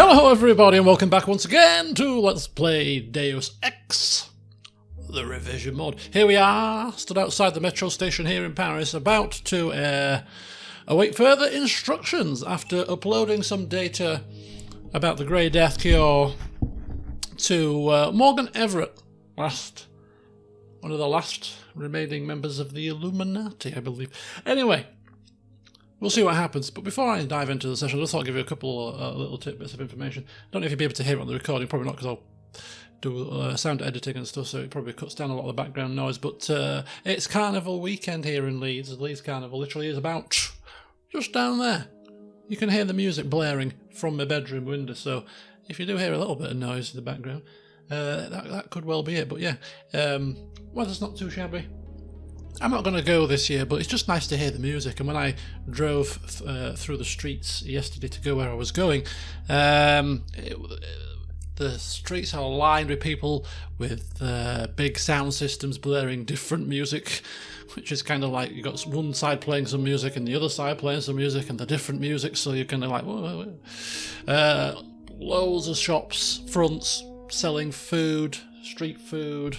Hello everybody and welcome back once again to Let's Play Deus Ex, the revision mod. Here we are, stood outside the metro station here in Paris, about to await further instructions after uploading some data about the Grey Death cure to Morgan Everett, one of the last remaining members of the Illuminati, I believe. Anyway, we'll see what happens, but before I dive into the session, I just thought I'd give you a couple little tidbits of information. I don't know if you'll be able to hear it on the recording, probably not, because I'll do sound editing and stuff, so it probably cuts down a lot of the background noise, but it's Carnival weekend here in Leeds. The Leeds Carnival literally is about just down there. You can hear the music blaring from my bedroom window, so if you do hear a little bit of noise in the background, that could well be it, but yeah, weather's not too shabby. I'm not going to go this year, but it's just nice to hear the music. And when I drove through the streets yesterday to go where I was going, the streets are lined with people with big sound systems blaring different music, which is kind of like you got one side playing some music and the other side playing some music and the different music, so you're kind of like, whoa, whoa. Loads of shops, fronts, selling food, street food,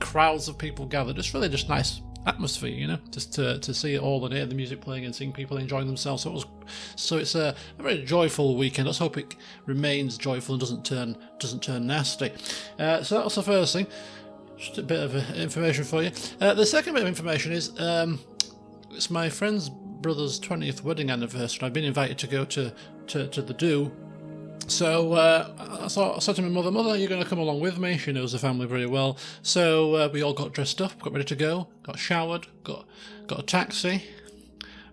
crowds of people gathered. It's really just nice atmosphere, you know, just to see it all and hear the music playing and seeing people enjoying themselves. So it's a very joyful weekend. Let's hope it remains joyful and doesn't turn nasty. So that's the first thing. Just a bit of information for you. The second bit of information is it's my friend's brother's 20th wedding anniversary. I've been invited to go to the do. So I said to my mother, you're going to come along with me. She knows the family very well. So we all got dressed up, got ready to go, got showered, got a taxi,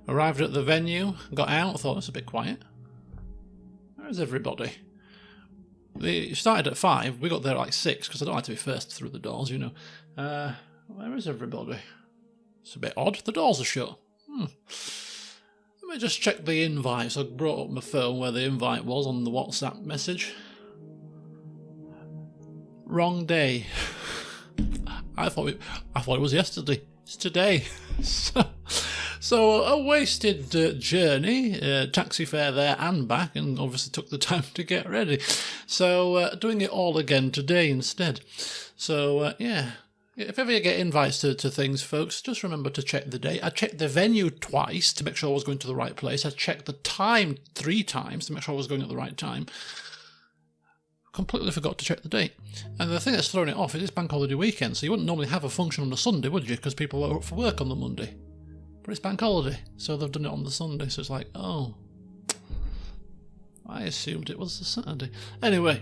arrived at the venue, got out. I thought, it's a bit quiet. Where's everybody? We started at 5. We got there at like 6 because I don't like to be first through the doors, you know. Where is everybody? It's a bit odd. The doors are shut. Let me just check the invite. So I brought up my phone where the invite was on the WhatsApp message. Wrong day. I thought it was yesterday. It's today. So a wasted journey, taxi fare there and back, and obviously took the time to get ready. So doing it all again today instead. So yeah. If ever you get invites to things, folks, just remember to check the date. I checked the venue twice to make sure I was going to the right place. I checked the time 3 times to make sure I was going at the right time. Completely forgot to check the date. And the thing that's thrown it off is it's bank holiday weekend, so you wouldn't normally have a function on a Sunday, would you? Because people are up for work on the Monday. But it's bank holiday, so they've done it on the Sunday, so it's like, oh. I assumed it was a Saturday. Anyway,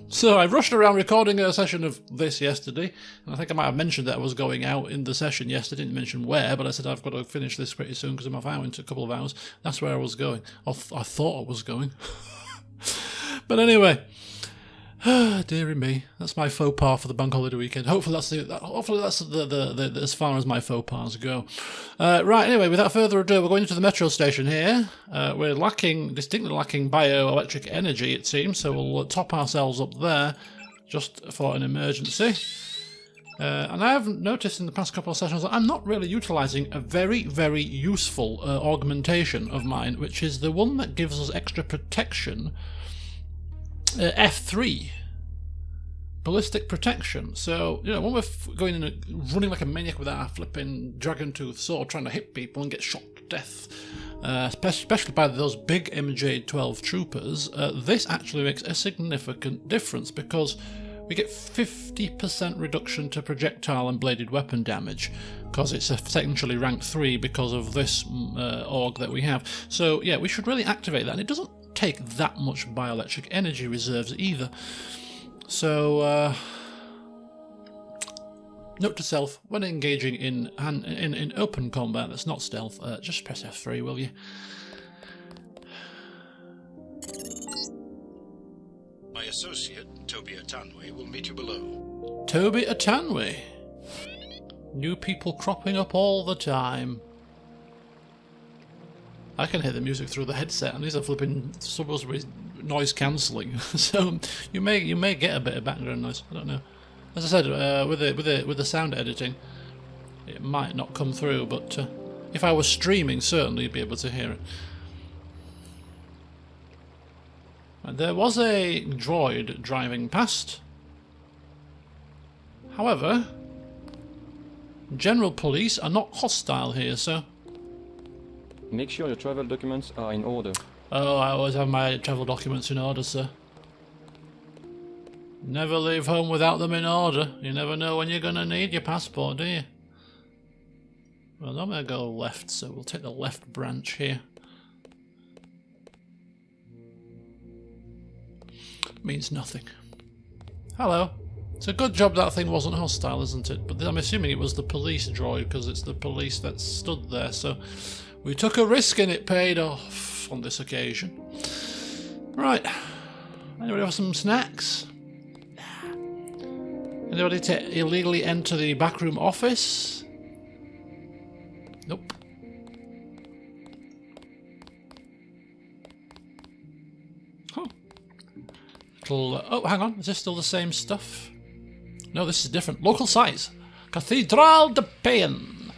so I rushed around recording a session of this yesterday, and I think I might have mentioned that I was going out in the session yesterday. I didn't mention where, but I said I've got to finish this pretty soon because I'm off out into a couple of hours. That's where I was going. I thought I was going. But anyway, dearie me, that's my faux pas for the bank holiday weekend. Hopefully that's the as far as my faux pas go. Right, anyway, without further ado, we're going into the metro station here. We're distinctly lacking bioelectric energy, it seems, so we'll top ourselves up there just for an emergency. And I have noticed in the past couple of sessions that I'm not really utilising a very, very useful augmentation of mine, which is the one that gives us extra protection. F3 ballistic protection. So, you know, when we're going in running like a maniac with our flipping dragon tooth sword trying to hit people and get shot to death, especially by those big MJ12 troopers, this actually makes a significant difference because we get 50% reduction to projectile and bladed weapon damage because it's essentially rank 3 because of this org that we have. So yeah, we should really activate that, and it doesn't take that much bioelectric energy reserves either. So note to self, when engaging in open combat that's not stealth, just press F3, will you? My associate, Toby Atanwe, will meet you below. Toby Atanwe. New people cropping up all the time. I can hear the music through the headset, and these are flipping supposed to be noise cancelling, so you may get a bit of background noise. I don't know. As I said, with the sound editing, it might not come through, but if I was streaming, certainly you'd be able to hear it. There was a droid driving past. However, general police are not hostile here, so... Make sure your travel documents are in order. Oh, I always have my travel documents in order, sir. Never leave home without them in order. You never know when you're going to need your passport, do you? Well, I'm going to go left, so we'll take the left branch here. Means nothing. Hello. It's a good job that thing wasn't hostile, isn't it? But I'm assuming it was the police droid, because it's the police that stood there, so we took a risk and it paid off on this occasion. Right. Anybody have some snacks? Anybody to illegally enter the backroom office? Nope. Huh. Oh, hang on. Is this still the same stuff? No, this is different. Local size. Cathédrale de Payen.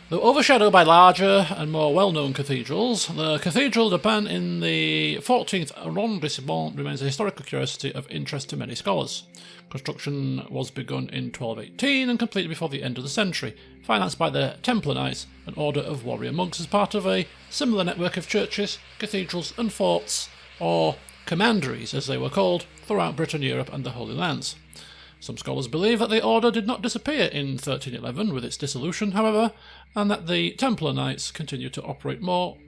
Though overshadowed by larger and more well-known cathedrals, the Cathedral de Payen in the 14th arrondissement remains a historical curiosity of interest to many scholars. Construction was begun in 1218 and completed before the end of the century, financed by the Templar Knights, an order of warrior monks as part of a similar network of churches, cathedrals and forts, or commanderies as they were called, throughout Britain, Europe and the Holy Lands. Some scholars believe that the order did not disappear in 1311 with its dissolution, however, and that the Templar Knights continued to operate more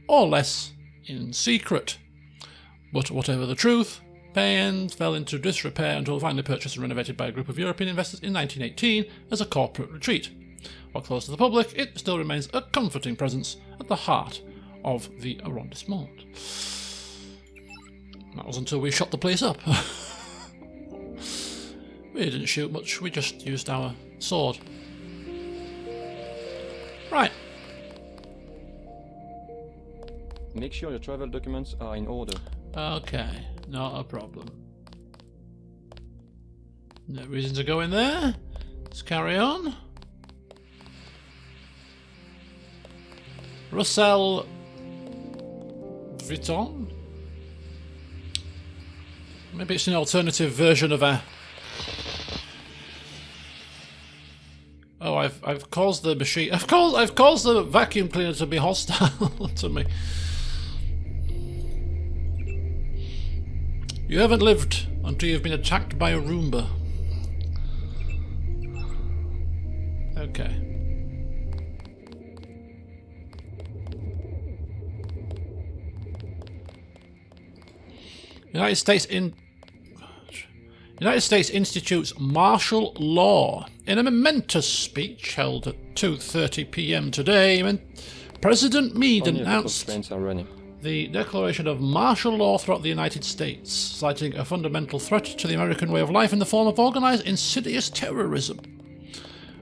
or less in secret. But whatever the truth, Payen fell into disrepair until finally purchased and renovated by a group of European investors in 1918 as a corporate retreat. While closed to the public, it still remains a comforting presence at the heart of the arrondissement. That was until we shot the place up. We didn't shoot much, we just used our sword. Right. Make sure your travel documents are in order. Okay, not a problem. No reason to go in there. Let's carry on. Russell Vuitton. Maybe it's an alternative version of a... Oh, I've caused the machine. I've caused the vacuum cleaner to be hostile to me. You haven't lived until you've been attacked by a Roomba. Okay. United States institutes martial law. In a momentous speech held at 2:30 p.m. today, President Meade announced the declaration of martial law throughout the United States, citing a fundamental threat to the American way of life in the form of organised, insidious terrorism.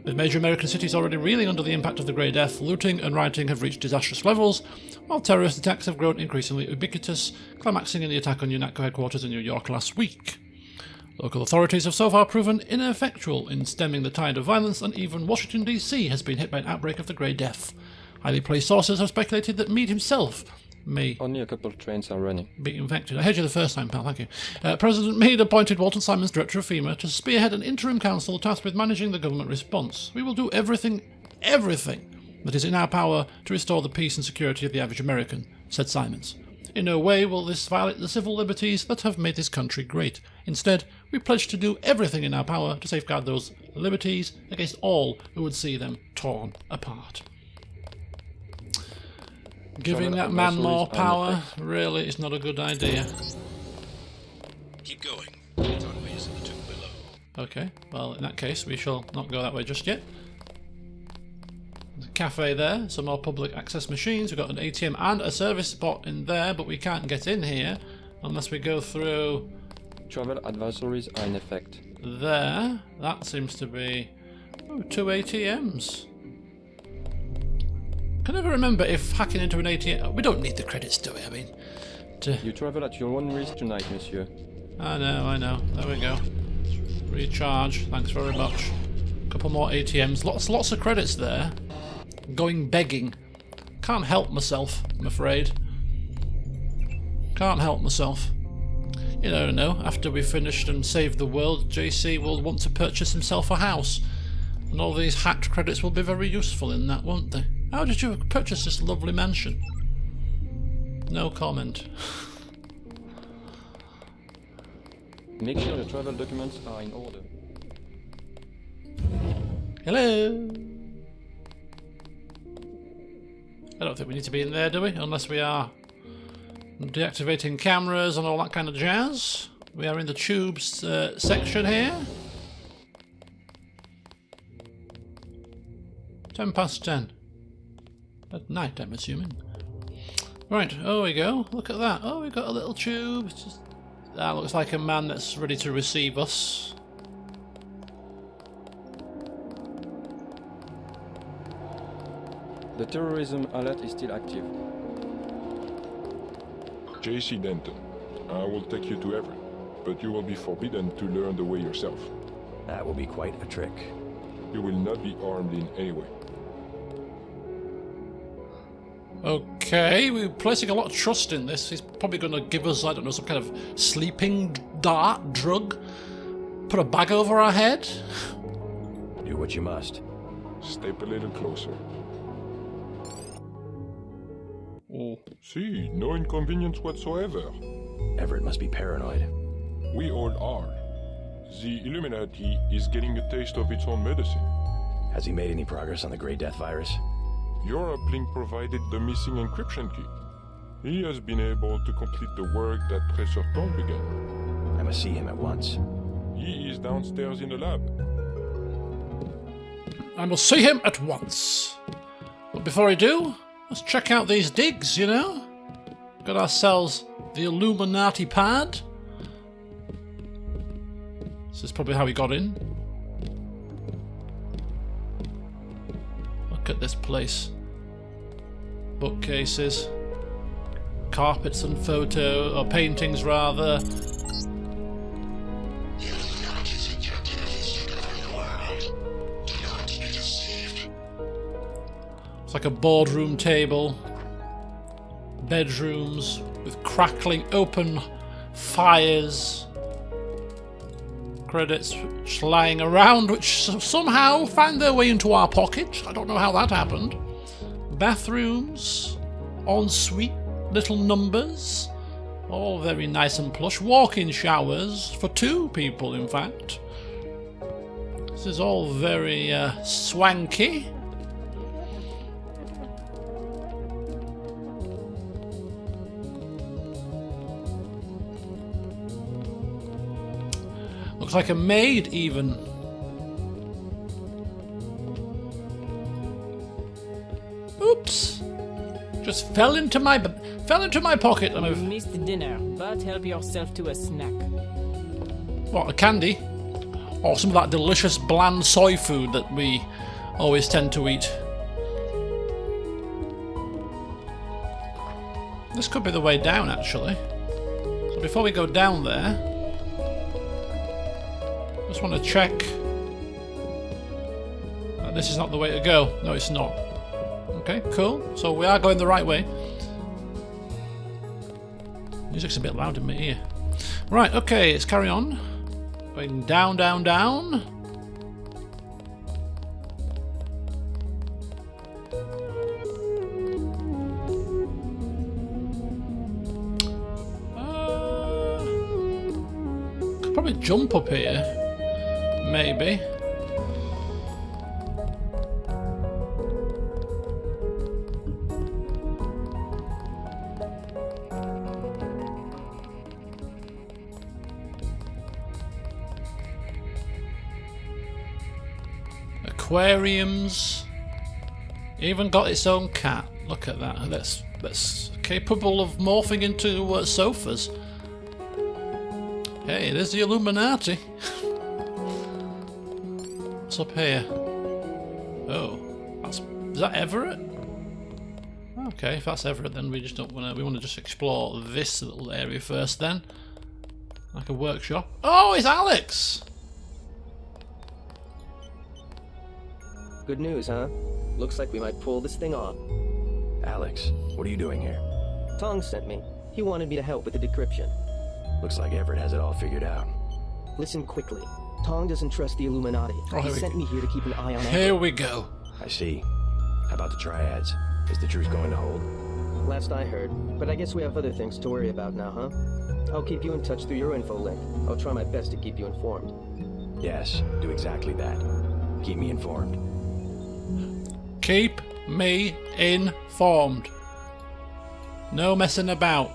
With major American cities already reeling under the impact of the Grey Death, looting and rioting have reached disastrous levels, while terrorist attacks have grown increasingly ubiquitous, climaxing in the attack on UNATCO headquarters in New York last week. Local authorities have so far proven ineffectual in stemming the tide of violence, and even Washington, D.C. has been hit by an outbreak of the Grey Death. Highly placed sources have speculated that Meade himself may... Only a couple of trains are running. ...be infected. I heard you the first time, pal, thank you. President Meade appointed Walton Simons, Director of FEMA, to spearhead an interim council tasked with managing the government response. We will do everything that is in our power to restore the peace and security of the average American, said Simons. In no way will this violate the civil liberties that have made this country great. Instead, we pledge to do everything in our power to safeguard those liberties against all who would see them torn apart. Giving that man more power really is not a good idea. Keep going. Conway is in the tomb below. Okay, well in that case we shall not go that way just yet. There's a cafe there, some more public access machines. We've got an ATM and a service spot in there, but we can't get in here unless we go through... Travel advisories are in effect. There, that seems to be... Oh, 2 ATMs. Can never remember if hacking into an ATM... We don't need the credits, do we? I mean... You travel at your own risk tonight, monsieur. I know. There we go. Recharge, thanks very much. Couple more ATMs. Lots of credits there. Going begging. Can't help myself, I'm afraid. Can't help myself. You don't know, after we've finished and saved the world, JC will want to purchase himself a house. And all these hacked credits will be very useful in that, won't they? How did you purchase this lovely mansion? No comment. Make sure your travel documents are in order. Hello? I don't think we need to be in there, do we? Unless we are deactivating cameras and all that kind of jazz. We are in the tubes section here. 10:10. At night, I'm assuming. Right, oh we go. Look at that. Oh, we've got a little tube. That looks like a man that's ready to receive us. The terrorism alert is still active. JC Denton, I will take you to Everett, but you will be forbidden to learn the way yourself. That will be quite a trick. You will not be armed in any way. Okay, we're placing a lot of trust in this. He's probably going to give us, I don't know, some kind of sleeping dart drug. Put a bag over our head. Do what you must. Step a little closer. Oh. See, no inconvenience whatsoever. Everett must be paranoid. We all are. The Illuminati is getting a taste of its own medicine. Has he made any progress on the Grey Death virus? Your uplink provided the missing encryption key. He has been able to complete the work that Tresserton began. I must see him at once. He is downstairs in the lab. I must see him at once. But before I do, let's check out these digs, you know? Got ourselves the Illuminati pad. This is probably how we got in. Look at this place. Bookcases. Carpets and or paintings rather. It's like a boardroom table. Bedrooms with crackling open fires. Credits lying around which somehow found their way into our pocket. I don't know how that happened. Bathrooms, ensuite, little numbers, all very nice and plush. Walk-in showers for 2 people, in fact. This is all very swanky. Looks like a maid, even. Oops! Just fell into my pocket. You missed dinner, but help yourself to a snack. What, a candy? Or some of that delicious bland soy food that we always tend to eat. This could be the way down, actually. So before we go down there, just want to check that this is not the way to go. No, it's not. Okay, cool. So we are going the right way. Music's a bit loud in my ear. Right, okay, let's carry on. Going down, down, down. Could probably jump up here. Maybe. Aquariums. Even got its own cat. Look at that. That's capable of morphing into sofas. Hey, there's the Illuminati. What's up here? Oh, is that Everett? Okay, if that's Everett, then we just don't want to. We want to just explore this little area first, then, like a workshop. Oh, it's Alex. Good news, huh? Looks like we might pull this thing off. Alex, what are you doing here? Tong sent me. He wanted me to help with the decryption. Looks like Everett has it all figured out. Listen quickly. Tong doesn't trust the Illuminati. Oh, He here we sent me here to keep an eye on Here Everett. we go. I see. How about the triads? Is the truce going to hold? Last I heard. But I guess we have other things to worry about now, huh? I'll keep you in touch through your info link. I'll try my best to keep you informed. Yes, do exactly that. Keep me informed. Keep me informed. No messing about.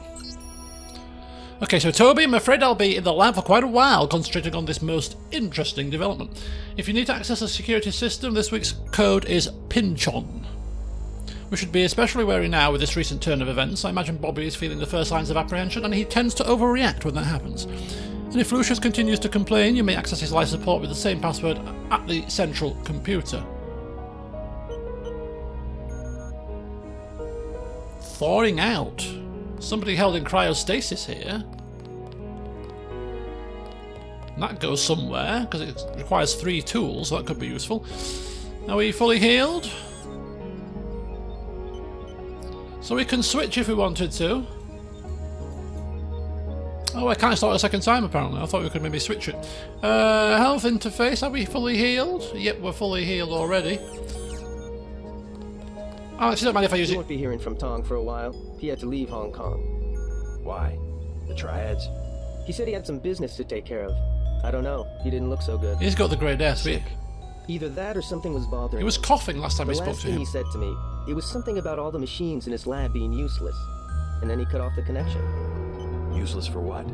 Okay, so Toby, I'm afraid I'll be in the lab for quite a while concentrating on this most interesting development. If you need to access the security system, this week's code is PINCHON. We should be especially wary now with this recent turn of events. I imagine Bobby is feeling the first signs of apprehension, and he tends to overreact when that happens. And if Lucius continues to complain, you may access his live support with the same password at the central computer. Thawing out. Somebody held in cryostasis here. And that goes somewhere, because it requires 3 tools, so that could be useful. Are we fully healed? So we can switch if we wanted to. Oh, I can't start a second time apparently. I thought we could maybe switch it. Health interface, are we fully healed? Yep, we're fully healed already. Alex, you don't mind if I use You it? won't be hearing from Tong for a while. He had to leave Hong Kong. Why? The triads? He said he had some business to take care of. I don't know. He didn't look so good. He's got the grey death. Either that or something was bothering He was him. coughing last time The we spoke last to thing him. he said to me, it was something about all the machines in his lab being useless. And then he cut off the connection. Useless for what?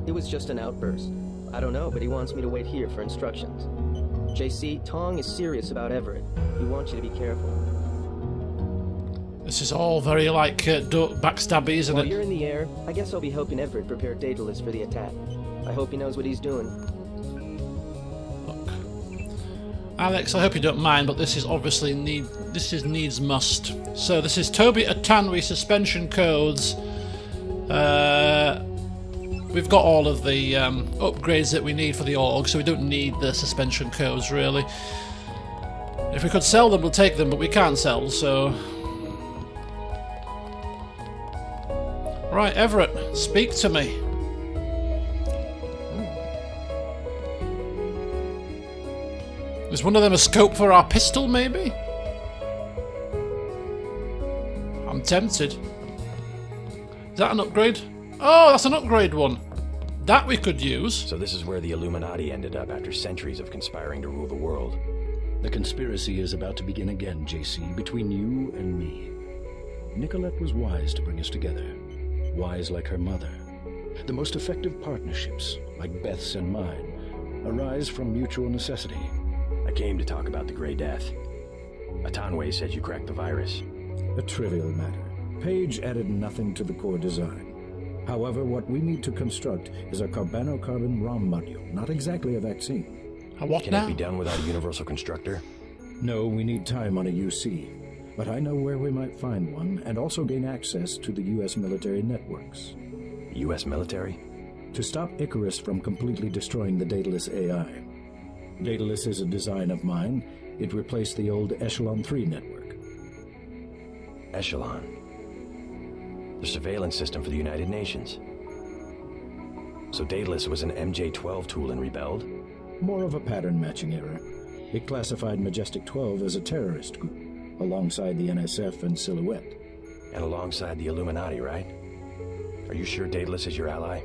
It was just an outburst. I don't know, but he wants me to wait here for instructions. JC, Tong is serious about Everett. He wants you to be careful. This is all very like backstabby, isn't While it? you're in the air, I guess I'll be helping Everett prepare Daedalus for the attack. I hope he knows what he's doing. Look. Alex, I hope you don't mind, but this is obviously needs must. So this is Toby Atanwi suspension codes. We've got all of the upgrades that we need for the org, so we don't need the suspension codes really. If we could sell them, we'll take them, but we can't sell, so... Right, Everett, speak to me. Is one of them a scope for our pistol, maybe? I'm tempted. Is that an upgrade? Oh, that's an upgrade one. That we could use. So this is where the Illuminati ended up after centuries of conspiring to rule the world. The conspiracy is about to begin again, JC, between you and me. Nicolette was wise to bring us together. Wise like her mother. The most effective partnerships, like Beth's and mine, arise from mutual necessity. I came to talk about the Grey Death. Atanwe said you cracked the virus. A trivial matter. Page added nothing to the core design. However, what we need to construct is a carbano-carbon ROM module, not exactly a vaccine. What Can now? it be done without a universal constructor? No, we need time on a UC. But I know where we might find one, and also gain access to the U.S. military networks. U.S. military? To stop Icarus from completely destroying the Daedalus AI. Daedalus is a design of mine. It replaced the old Echelon 3 network. Echelon. The surveillance system for the United Nations. So Daedalus was an MJ-12 tool and rebelled? More of a pattern-matching error. It classified Majestic 12 as a terrorist group, alongside the NSF and Silhouette. And alongside the Illuminati, right? Are you sure Daedalus is your ally?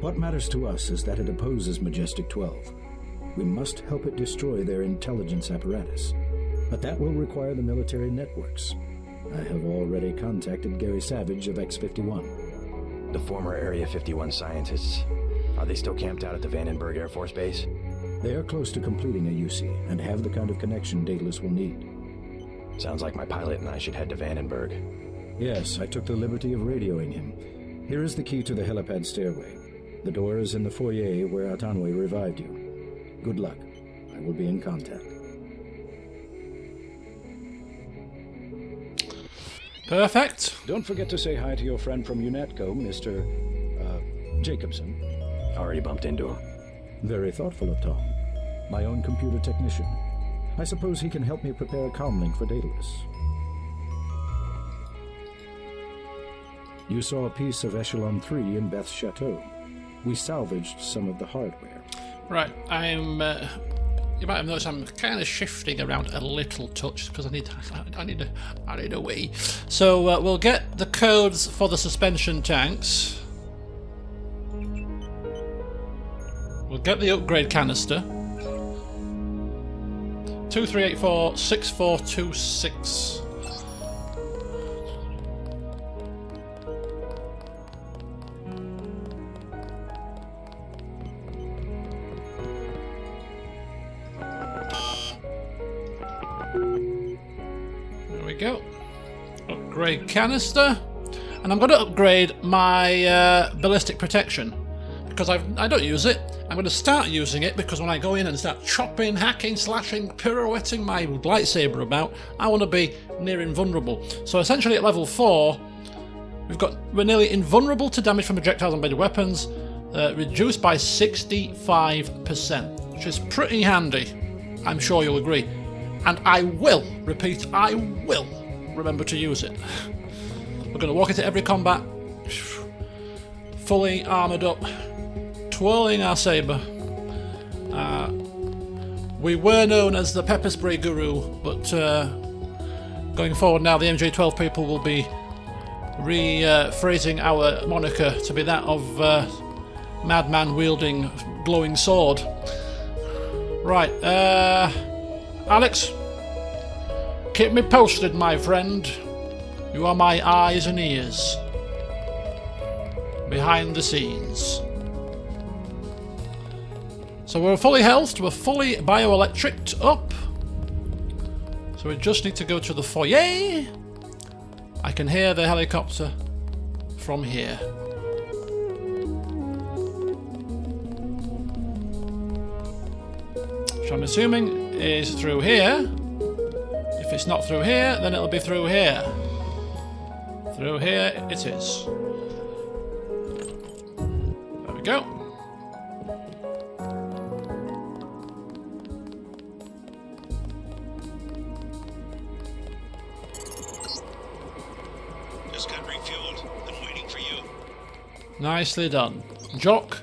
What matters to us is that it opposes Majestic 12. We must help it destroy their intelligence apparatus. But that will require the military networks. I have already contacted Gary Savage of X-51. The former Area 51 scientists. Are they still camped out at the Vandenburg Air Force Base? They are close to completing a UC and have the kind of connection Daedalus will need. Sounds like my pilot and I should head to Vandenburg. Yes, I took the liberty of radioing him. Here is the key to the helipad stairway. The door is in the foyer where Atanwe revived you. Good luck. I will be in contact. Perfect. Don't forget to say hi to your friend from UNETCO, Mr. Jacobson. Already bumped into him. Very thoughtful of Tom. My own computer technician. I suppose he can help me prepare a comlink for Daedalus. You saw a piece of Echelon 3 in Beth's chateau. We salvaged some of the hardware. Right, I'm. You might have noticed I'm kind of shifting around a little touch because I need a wee. So we'll get the codes for the suspension tanks. We'll get the upgrade canister. 2384-6426. There we go. Upgrade canister. And I'm going to upgrade my ballistic protection because I don't use it. I'm going to start using it because when I go in and start chopping, hacking, slashing, pirouetting my lightsaber about, I want to be near invulnerable. So essentially at level 4, we're nearly invulnerable to damage from projectiles and embedded weapons, reduced by 65%, which is pretty handy. I'm sure you'll agree. And I will, repeat, I will remember to use it. We're going to walk into every combat, fully armoured up, twirling our sabre. We were known as the pepper spray guru, but going forward now the MJ12 people will be rephrasing our moniker to be that of madman wielding glowing sword. Right, Alex, keep me posted, my friend. You are my eyes and ears behind the scenes. So we're fully healthed, we're fully bioelectricked up. So we just need to go to the foyer. I can hear the helicopter from here. Which I'm assuming is through here. If it's not through here, then it'll be through here. Through here it is. There we go. Just got refueled. I'm waiting for you. Nicely done. Jock.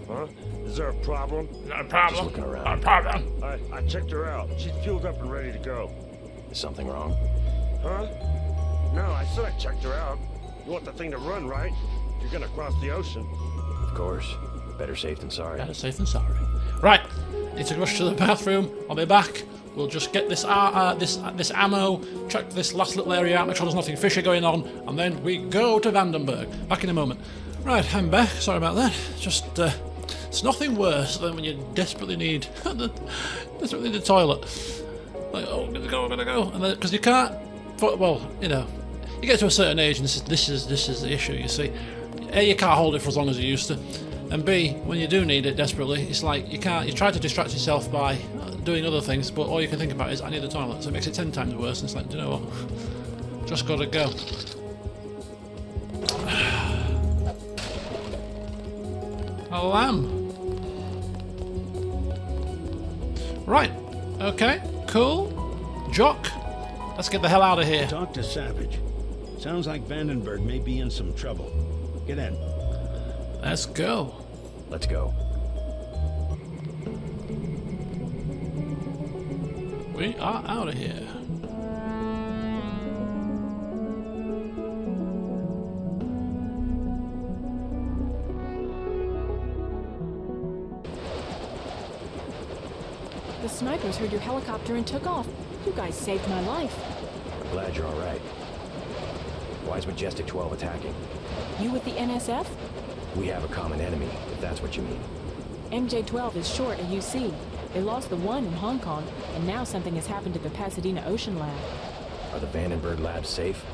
Huh? Is there a problem? No problem. Just looking around. No problem. I checked her out. She's fueled up and ready to go. Is something wrong? Huh? No, I said I checked her out. You want the thing to run, right? You're gonna cross the ocean. Of course. Better safe than sorry. Better safe than sorry. Right. Need to rush to the bathroom. I'll be back. We'll just get this ammo, check this last little area out, make sure there's nothing fishy going on, and then we go to Vandenburg. Back in a moment. Right, I'm back. Sorry about that. Just, it's nothing worse than when you desperately need the toilet. Like, oh, I'm gonna go, and because you can't. Well, you know, you get to a certain age, and this is the issue. You see, A, you can't hold it for as long as you used to, and B, when you do need it desperately, it's like you can't. You try to distract yourself by doing other things, but all you can think about is I need the toilet. So it makes it 10 times worse. And it's like, do you know what? Just gotta go. A lamb. Right. Okay. Cool. Jock. Let's get the hell out of here. Talk to Savage. Sounds like Vandenburg may be in some trouble. Get in. Let's go. Let's go. We are out of here. The snipers heard your helicopter and took off. You guys saved my life. I'm glad you're all right. Why is Majestic 12 attacking? You with the NSF? We have a common enemy, if that's what you mean. MJ-12 is short a UC. They lost the one in Hong Kong, and now something has happened to the Pasadena Ocean Lab. Are the Vandenburg labs safe?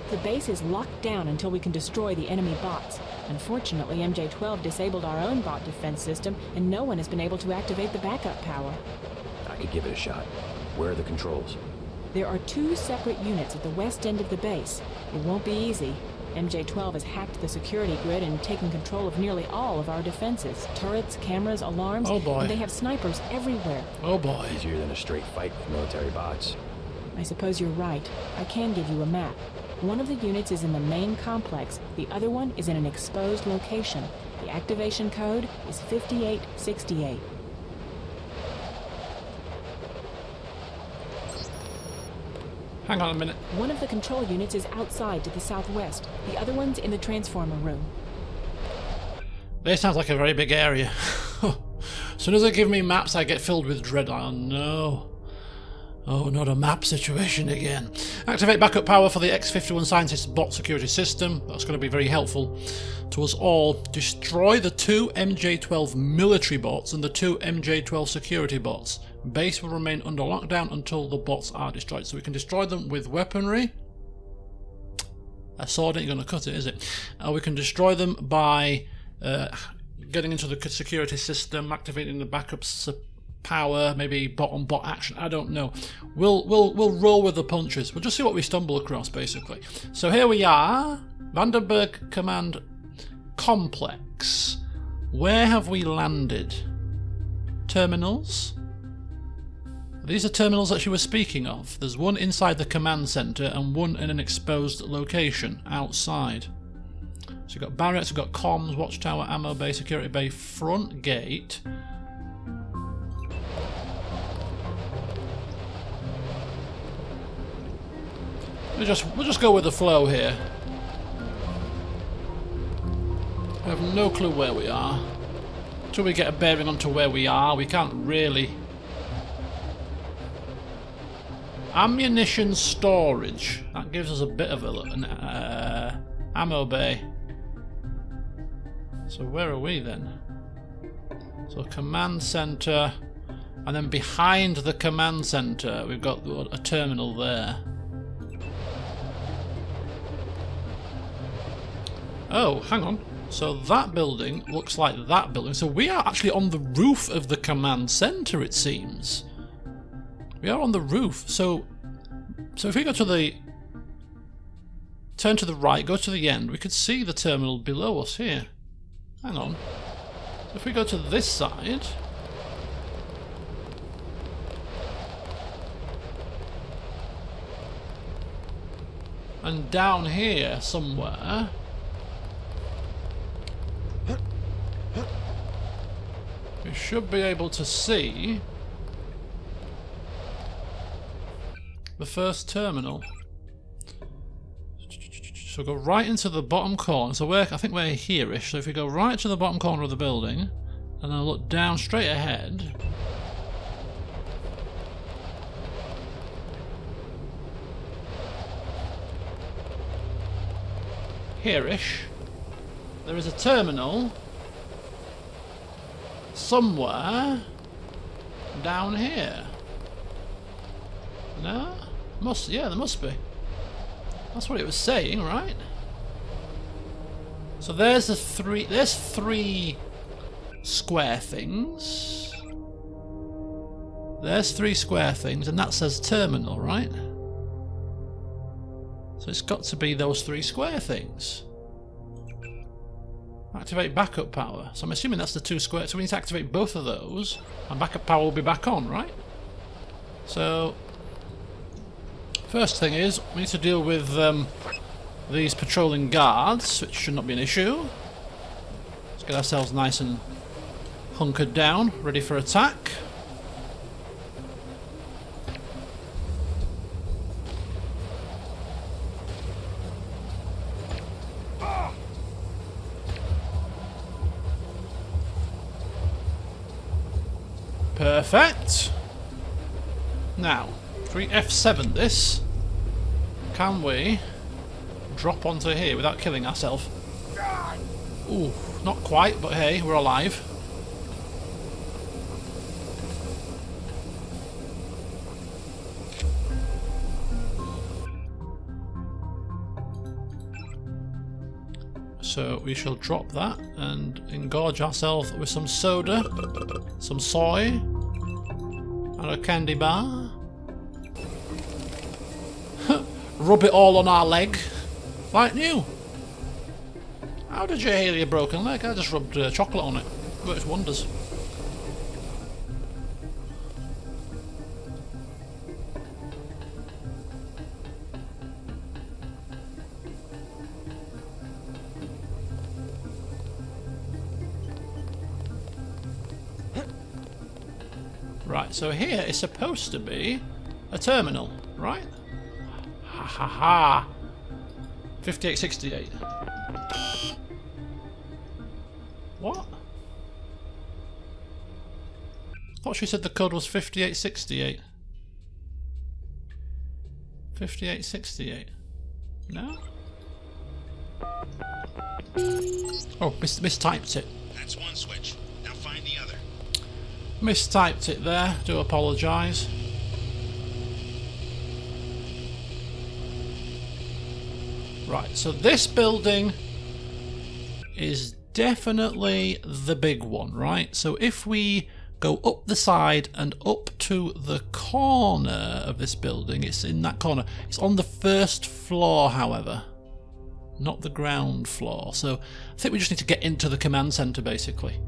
The base is locked down until we can destroy the enemy bots. Unfortunately, MJ-12 disabled our own bot defense system, and no one has been able to activate the backup power. I could give it a shot. Where are the controls? There are 2 separate units at the west end of the base. It won't be easy. MJ-12 has hacked the security grid and taken control of nearly all of our defenses. Turrets, cameras, alarms, oh boy. And they have snipers everywhere. Oh boy. Easier than a straight fight with military bots. I suppose you're right. I can give you a map. One of the units is in the main complex. The other one is in an exposed location. The activation code is 5868. Hang on a minute. One of the control units is outside to the southwest. The other one's in the transformer room. This sounds like a very big area. As soon as they give me maps, I get filled with dread. Oh no. Oh, not a map situation again. Activate backup power for the X-51 scientist bot security system. That's going to be very helpful to us all. Destroy the 2 MJ-12 military bots and the 2 MJ-12 security bots. Base will remain under lockdown until the bots are destroyed. So we can destroy them with weaponry. A sword ain't going to cut it, is it? We can destroy them by getting into the security system, activating the backup power, maybe bot-on-bot action. I don't know. We'll roll with the punches. We'll just see what we stumble across, basically. So here we are, Vandenburg Command Complex. Where have we landed? Terminals. These are terminals that she was speaking of. There's one inside the command center and one in an exposed location outside. So we've got barracks, we've got comms, watchtower, ammo bay, security bay, front gate. We'll just go with the flow here. I have no clue where we are. Until we get a bearing onto where we are, we can't really. Ammunition storage. That gives us a bit of an ammo bay. So where are we then? So command center, and then behind the command center we've got a terminal there. Oh, hang on. So that building looks like that building. So we are actually on the roof of the command center, it seems. We are on the roof. So if we go to the... turn to the right, go to the end, we could see the terminal below us here. Hang on. So if we go to this side... and down here somewhere... we should be able to see the first terminal. So go right into the bottom corner. So I think we're here-ish. So if we go right to the bottom corner of the building and then look down straight ahead. Here-ish. There is a terminal somewhere down here. No? Yeah, there must be. That's what it was saying, right? So there's three square things. There's 3 square things, and that says terminal, right? So it's got to be those 3 square things. Activate backup power. So I'm assuming that's the 2 square. So we need to activate both of those, and backup power will be back on, right? So first thing is we need to deal with these patrolling guards, which should not be an issue. Let's get ourselves nice and hunkered down, ready for attack. Perfect. Now, if we F7 this, can we drop onto here without killing ourselves? Ooh, not quite, but hey, we're alive. So we shall drop that and engorge ourselves with some soda, some soy, and a candy bar. Rub it all on our leg, like new. How did you heal your broken leg? I just rubbed chocolate on it. Works wonders. Right, so here is supposed to be a terminal, right? Ha ha ha! 5868. What? I thought she said the code was 5868. 5868. No? Oh, mistyped it. That's one switch. Now find the other. Mistyped it there. Do apologise. Right, so this building is definitely the big one, right? So if we go up the side and up to the corner of this building, it's in that corner. It's on the first floor, however, not the ground floor. So I think we just need to get into the command centre, basically.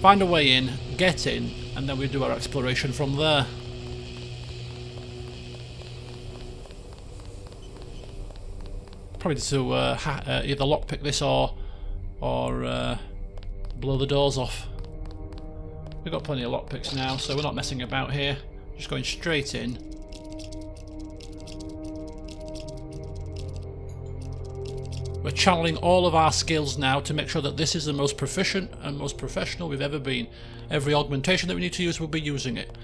Find a way in, get in, and then we do our exploration from there. Probably to either lockpick this or blow the doors off. We've got plenty of lockpicks now, so we're not messing about here. Just going straight in. We're channeling all of our skills now to make sure that this is the most proficient and most professional we've ever been. Every augmentation that we need to use, we'll be using it.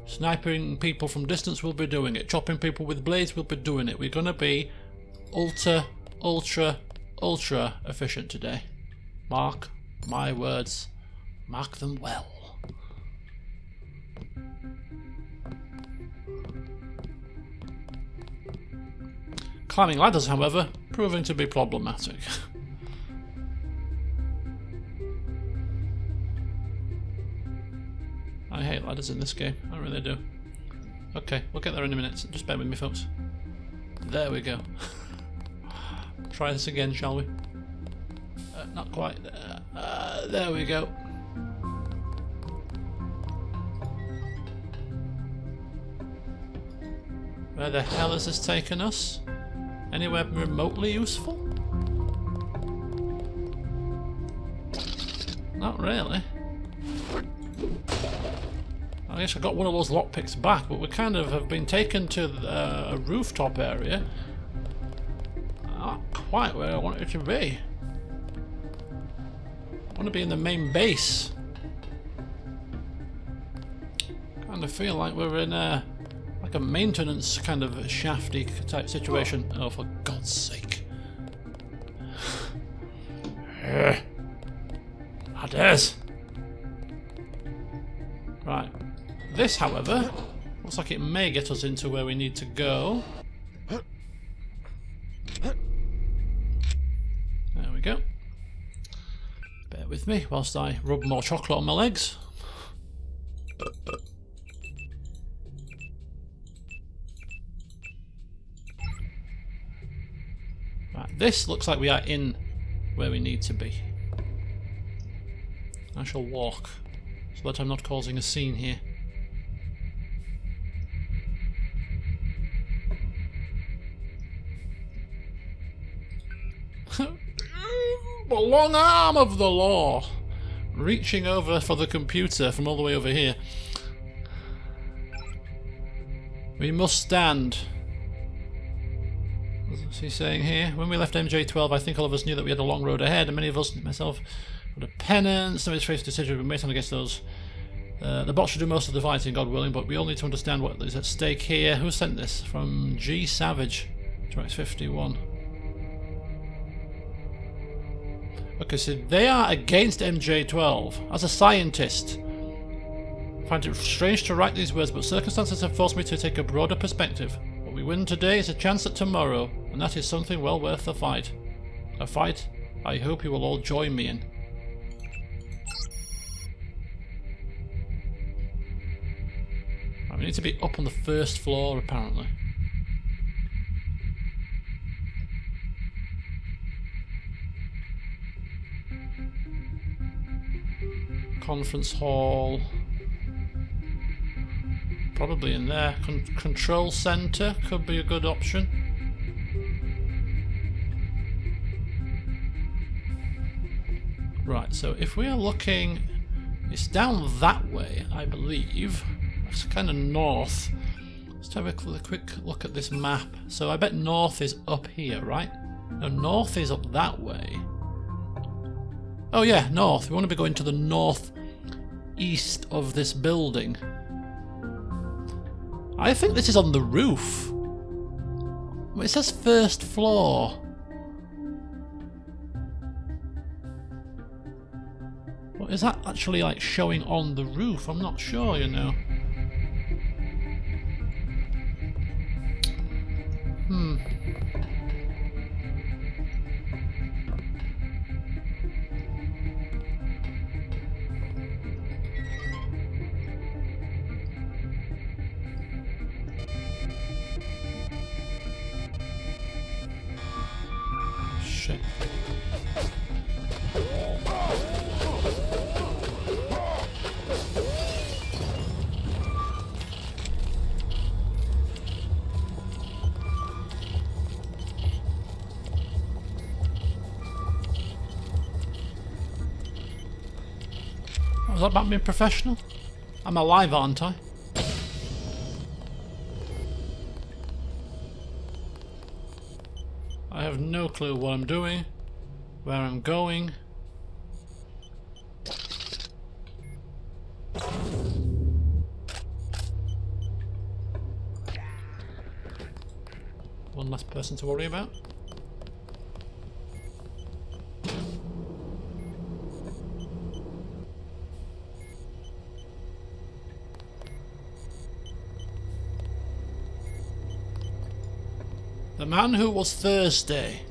Sniping people from distance, we'll be doing it. Chopping people with blades, we'll be doing it. We're going to be ultra efficient today. Mark my words. Mark them well. Climbing ladders, however, proving to be problematic. I hate ladders in this game, I really do. Okay, we'll get there in a minute, just bear with me, folks. There we go. Try this again, shall we? Not quite. There we go. Where the hell has this taken us? Anywhere remotely useful? Not really. I guess I got one of those lockpicks back, but we kind of have been taken to a rooftop area. Not quite where I want it to be. I want to be in the main base. Kind of feel like we're in a maintenance kind of shafty type situation. Oh, for God's sake. Ladders. Right. This, however, looks like it may get us into where we need to go. There we go. Bear with me whilst I rub more chocolate on my legs. Right, this looks like we are in where we need to be. I shall walk so that I'm not causing a scene here. The long arm of the law, reaching over for the computer from all the way over here. We must stand. What's he saying here? When we left MJ12, I think all of us knew that we had a long road ahead, and many of us, myself, had a penance. Some of his faced decisions were made on against those. The bot should do most of the fighting, God willing, but we all need to understand what is at stake here. Who sent this? From G Savage, Trax 51. Okay, so they are against MJ12. As a scientist, I find it strange to write these words, but circumstances have forced me to take a broader perspective. What we win today is a chance at tomorrow, and that is something well worth the fight. A fight I hope you will all join me in. Right, we need to be up on the first floor, apparently. Conference hall. Probably in there. Control center could be a good option. Right, so if we are looking It's down that way, I believe. It's kind of north. Let's have a quick look at this map. So I bet north is up here, right? No, north is up that way. Oh yeah, north. We want to be going to the northeast of this building. I think this is on the roof. It says first floor. But is that actually like showing on the roof? I'm not sure, you know. Shit. Was that about being professional? I'm alive, aren't I? I have no clue what I'm doing, where I'm going. One less person to worry about. The man who was Thursday.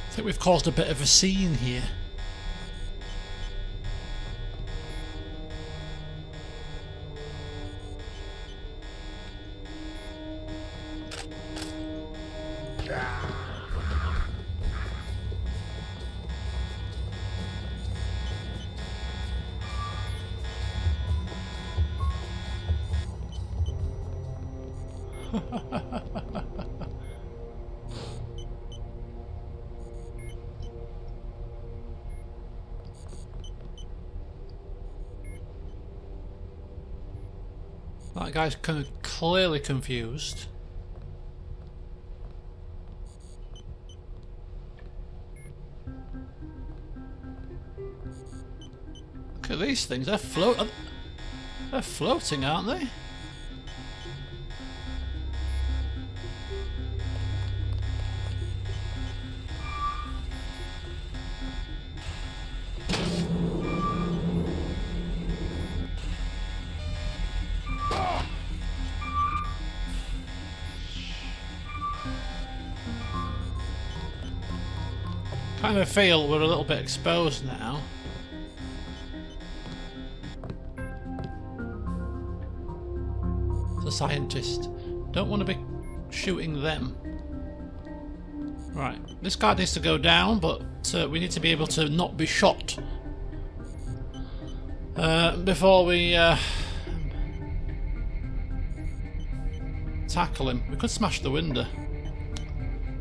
I think we've caused a bit of a scene here. That guy's kind of clearly confused. Look at these things, they're floating, aren't they? Kind of feel we're a little bit exposed now. The scientist. Don't want to be shooting them. Right, this guy needs to go down, but we need to be able to not be shot before we tackle him. We could smash the window.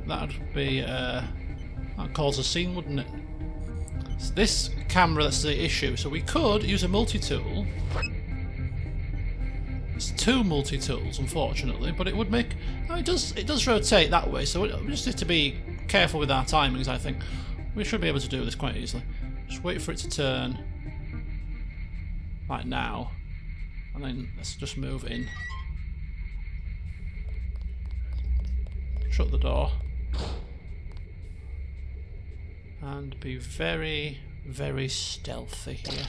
That'd be that'd cause a scene, wouldn't it? It's this camera that's the issue. So we could use a multi-tool. It's two multi-tools, unfortunately, but it would make. No, it does rotate that way. So we just need to be careful with our timings. I think we should be able to do this quite easily. Just wait for it to turn, like now, and then let's just move in. Shut the door. And be very, very stealthy here.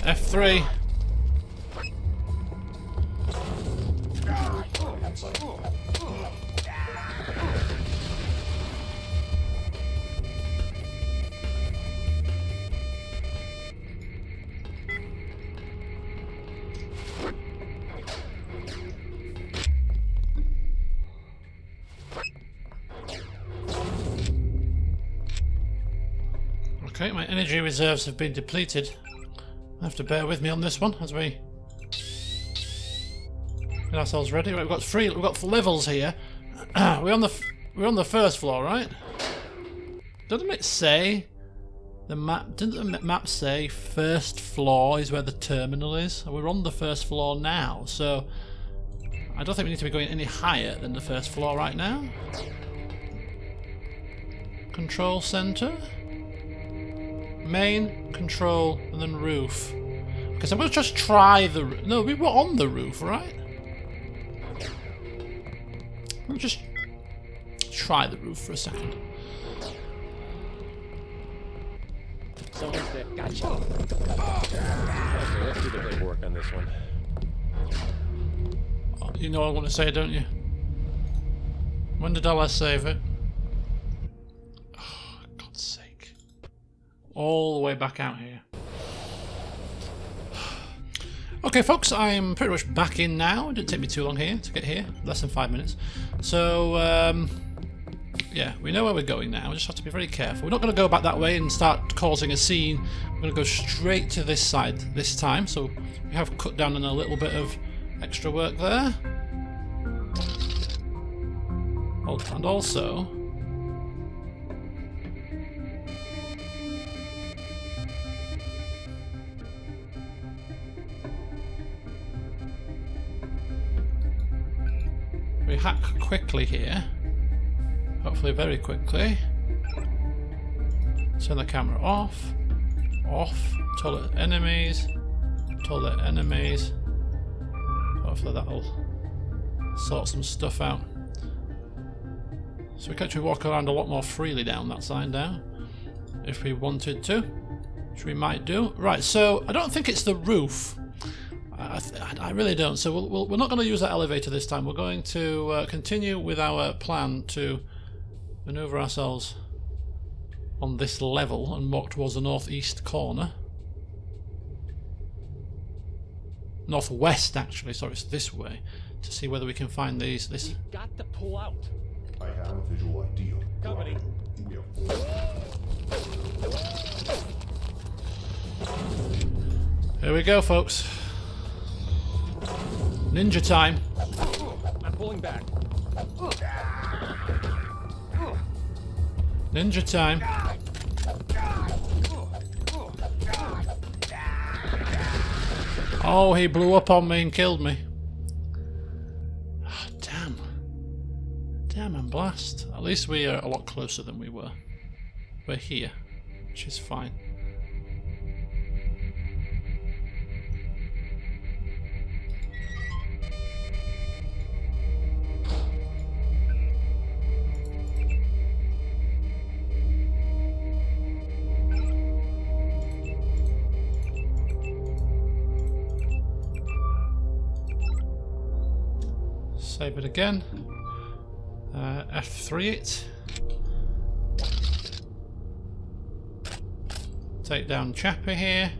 F3. Okay, my energy reserves have been depleted. I have to bear with me on this one as we get ourselves ready. Right, we've got levels here. we're on the first floor, right? Doesn't it say the map? Didn't the map say first floor is where the terminal is? We're on the first floor now, so I don't think we need to be going any higher than the first floor right now. Control center, main, control, and then roof. Okay, so I'm going to just try the. No, we were on the roof, right? Let me just try the roof for a second. Someone's there. Gotcha. Okay, let's do the paperwork on this one. Oh, you know what I want to say, don't you? When did LS save it? Oh, God's sake. All the way back out here. Okay, folks, I'm pretty much back in now. It didn't take me too long here to get here. Less than 5 minutes. So, yeah, we know where we're going now. We just have to be very careful. We're not going to go back that way and start causing a scene. We're going to go straight to this side this time. So we have cut down on a little bit of extra work there. And also, we hack quickly here. Hopefully very quickly. Turn the camera off. Off. Toilet enemies. Toilet enemies. Hopefully that'll sort some stuff out. So we can actually walk around a lot more freely down that side now. If we wanted to. Which we might do. Right, so I don't think it's the roof. I really don't. So we're not going to use that elevator this time. We're going to continue with our plan to maneuver ourselves on this level and walk towards the northeast corner. Northwest, actually. Sorry, it's this way. To see whether we can find these. This. We've got to pull out. I have a visual idea. Company. Here we go, folks. Ninja time. I'm pulling back. Ninja time. Oh, he blew up on me and killed me. Oh, damn. Damn and blast. At least we are a lot closer than we were. We're here, which is fine. Save it again. F3 it. Take down Chappie here.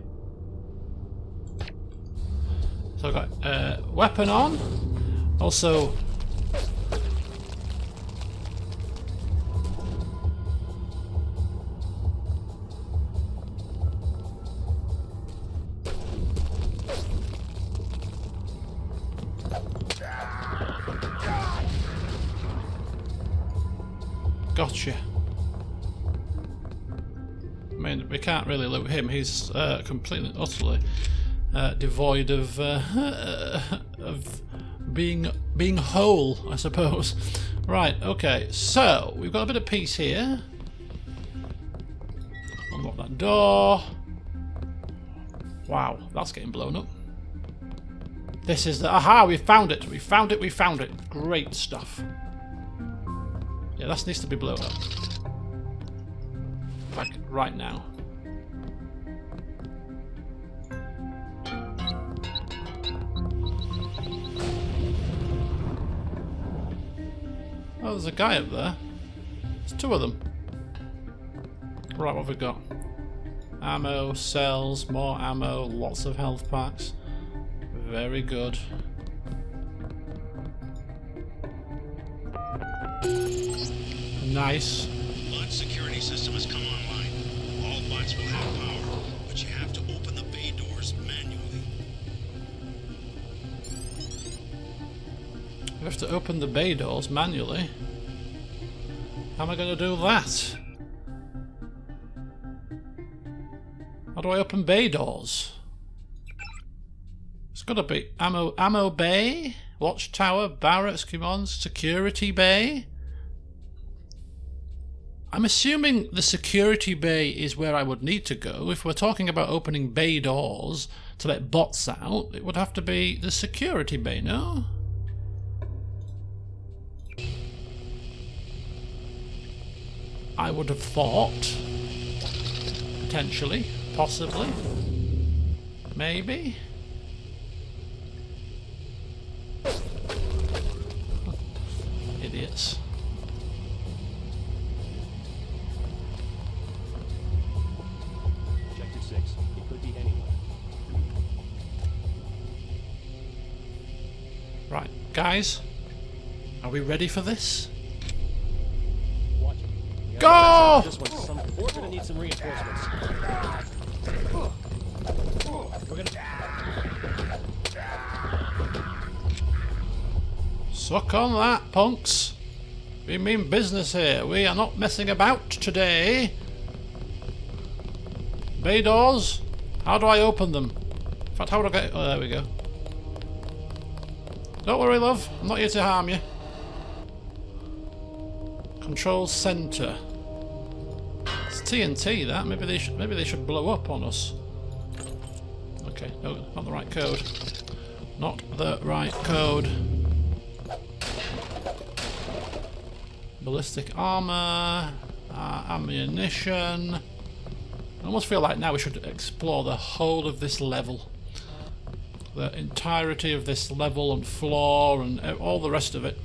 So I've got weapon on. Also, gotcha. I mean, we can't really loot him. He's completely, utterly devoid of being whole, I suppose. Right. Okay. So we've got a bit of peace here. Unlock that door. Wow, that's getting blown up. This is the aha. We found it. We found it. We found it. Great stuff. Yeah, that needs to be blown up. Like, right now. Oh, there's a guy up there. There's two of them. Right, what have we got? Ammo, cells, more ammo, lots of health packs. Very good. Nice. Launch security system has come online. All robots will have power, but you have to open the bay doors manually. We have to open the bay doors manually. How am I going to do that? How do I open bay doors? It's got to be ammo bay, watchtower, barracks, commands, security bay. I'm assuming the security bay is where I would need to go. If we're talking about opening bay doors to let bots out, it would have to be the security bay, no? I would have thought. Potentially. Possibly. Maybe. Idiots. Objective 6. It could be anywhere. Right, guys. Are we ready for this? Watch it. Go! This one's some. We're gonna need some reinforcements. We're gonna. Suck on that, punks. We mean business here. We are not messing about today. Bay doors. How do I open them? In fact, how would I get... Oh, there we go. Don't worry, love. I'm not here to harm you. Control center. It's TNT, that. Maybe they should blow up on us. Okay, no, not the right code. Not the right code. Ballistic armor, ammunition. I almost feel like now we should explore the whole of this level. The entirety of this level and floor and all the rest of it.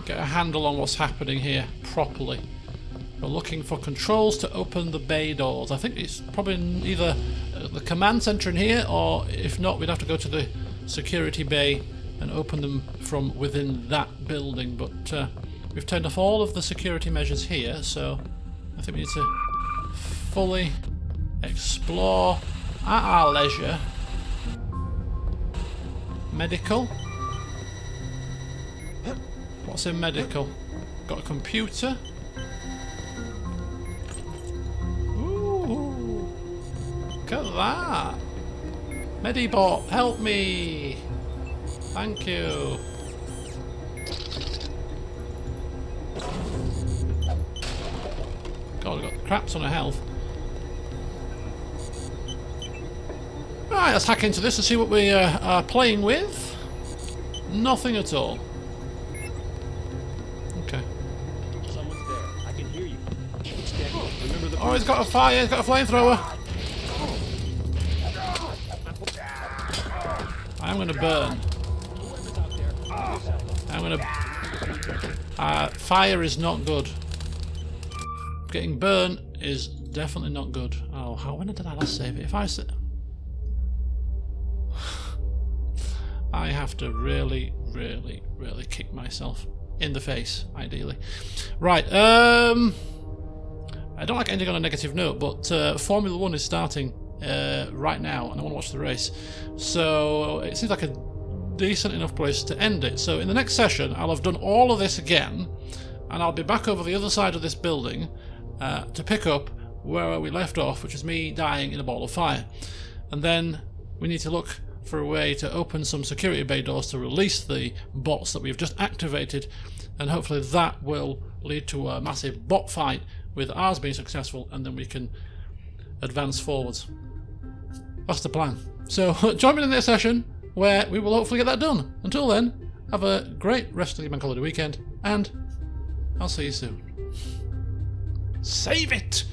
Get a handle on what's happening here properly. We're looking for controls to open the bay doors. I think it's probably either the command center in here, or if not, we'd have to go to the security bay and open them from within that building. But we've turned off all of the security measures here, so I think we need to fully explore at our leisure. Medical. What's in medical? Got a computer. Ooh, look at that. Medibot, help me. Thank you. God, I've got crap ton of health. Right, let's hack into this and see what we are playing with. Nothing at all. Okay. Someone's there. I can hear you. Keep steady. Remember the. Oh, he's got a fire. He's got a flamethrower. I'm gonna burn. I'm gonna... fire is not good. Getting burnt is definitely not good. Oh, when did I last save it? If I have to really kick myself in the face, ideally. Right, I don't like ending on a negative note, but Formula 1 is starting right now, and I want to watch the race. So it seems like a decent enough place to end it. So in the next session, I'll have done all of this again, and I'll be back over the other side of this building to pick up where we left off, which is me dying in a ball of fire. And then we need to look for a way to open some security bay doors to release the bots that we've just activated, and hopefully that will lead to a massive bot fight with ours being successful, and then we can advance forwards. That's the plan. So join me in the next session where we will hopefully get that done. Until then, have a great rest of the bank holiday weekend, and I'll see you soon. Save it!